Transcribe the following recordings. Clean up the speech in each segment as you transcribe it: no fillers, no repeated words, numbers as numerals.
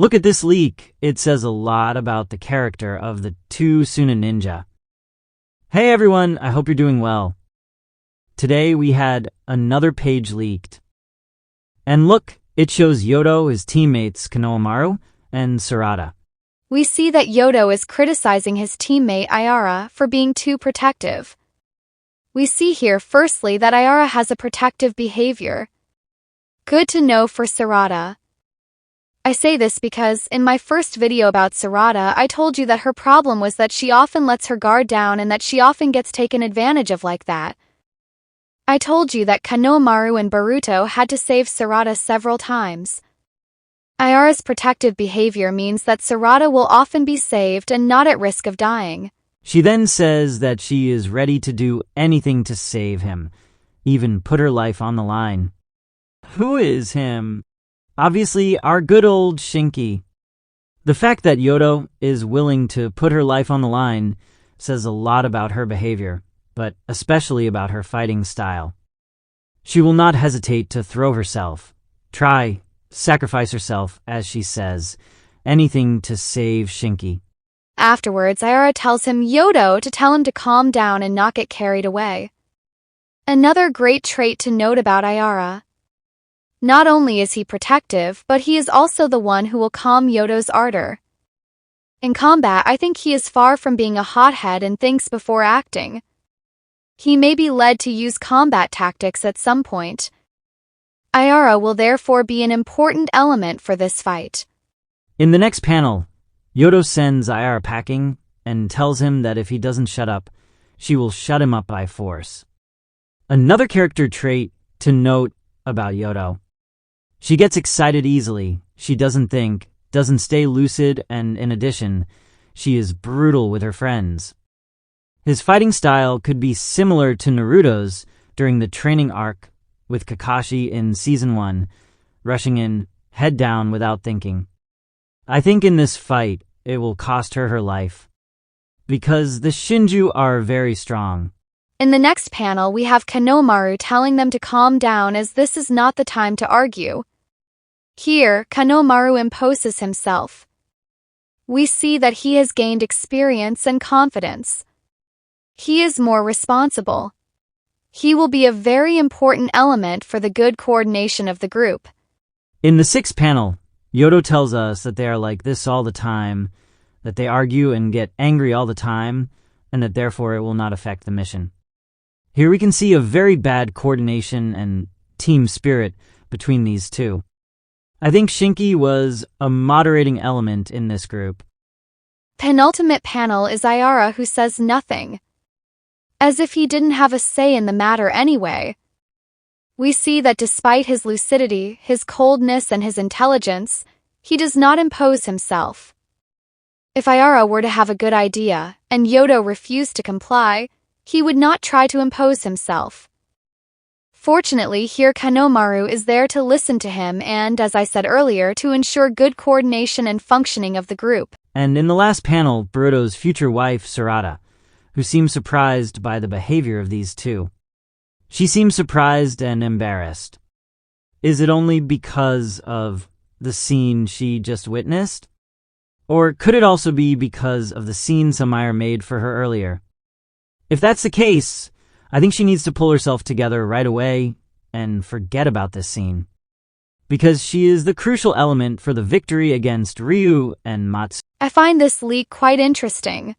Look at this leak. It says a lot about the character of the two Suna ninja. Hey everyone, I hope you're doing well. Today we had another page leaked. And look, it shows Yodo, his teammates Konohamaru, and Sarada. We see that Yodo is criticizing his teammate Ayara for being too protective. We see here firstly that Ayara has a protective behavior. Good to know for Sarada. I say this because in my first video about Sarada, I told you that her problem was that she often lets her guard down and that she often gets taken advantage of like that. I told you that Konohamaru and Boruto had to save Sarada several times. Ayara's protective behavior means that Sarada will often be saved and not at risk of dying. She then says that she is ready to do anything to save him, even put her life on the line. Who is him? Obviously, our good old Shinki. The fact that Yodo is willing to put her life on the line says a lot about her behavior, but especially about her fighting style. She will not hesitate to throw herself, sacrifice herself, as she says, anything to save Shinki. Afterwards, Ayara tells him Yodo to tell him to calm down and not get carried away. Another great trait to note about Ayara. Not only is he protective, but he is also the one who will calm Yodo's ardor. In combat, I think he is far from being a hothead and thinks before acting. He may be led to use combat tactics at some point. Ayara will therefore be an important element for this fight. In the next panel, Yodo sends Ayara packing and tells him that if he doesn't shut up, she will shut him up by force. Another character trait to note about Yodo. She gets excited easily, she doesn't think, doesn't stay lucid, and in addition, she is brutal with her friends. His fighting style could be similar to Naruto's during the training arc with Kakashi in Season 1, rushing in, head down without thinking. I think in this fight, it will cost her her life, because the Shinju are very strong. In the next panel, we have Konohamaru telling them to calm down as this is not the time to argue. Here, Konohamaru imposes himself. We see that he has gained experience and confidence. He is more responsible. He will be a very important element for the good coordination of the group. In the sixth panel, Yodo tells us that they are like this all the time, that they argue and get angry all the time, and that therefore it will not affect the mission. Here we can see a very bad coordination and team spirit between these two. I think Shinki was a moderating element in this group. Penultimate panel is Ayara who says nothing, as if he didn't have a say in the matter anyway. We see that despite his lucidity, his coldness, and his intelligence, he does not impose himself. If Ayara were to have a good idea, and Yodo refused to comply, he would not try to impose himself. Fortunately, here Konohamaru is there to listen to him and, as I said earlier, to ensure good coordination and functioning of the group. And in the last panel, Boruto's future wife, Sarada, who seems surprised by the behavior of these two. She seems surprised and embarrassed. Is it only because of the scene she just witnessed? Or could it also be because of the scene Samire made for her earlier? If that's the case, I think she needs to pull herself together right away and forget about this scene. Because she is the crucial element for the victory against Ryu and Matsu. I find this leak quite interesting.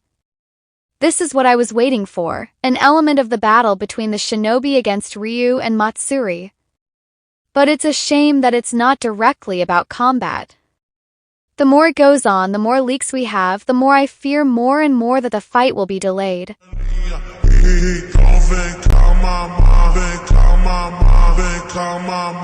This is what I was waiting for, an element of the battle between the shinobi against Ryu and Matsuri. But it's a shame that it's not directly about combat. The more it goes on, the more leaks we have, the more I fear more and more that the fight will be delayed. Come on.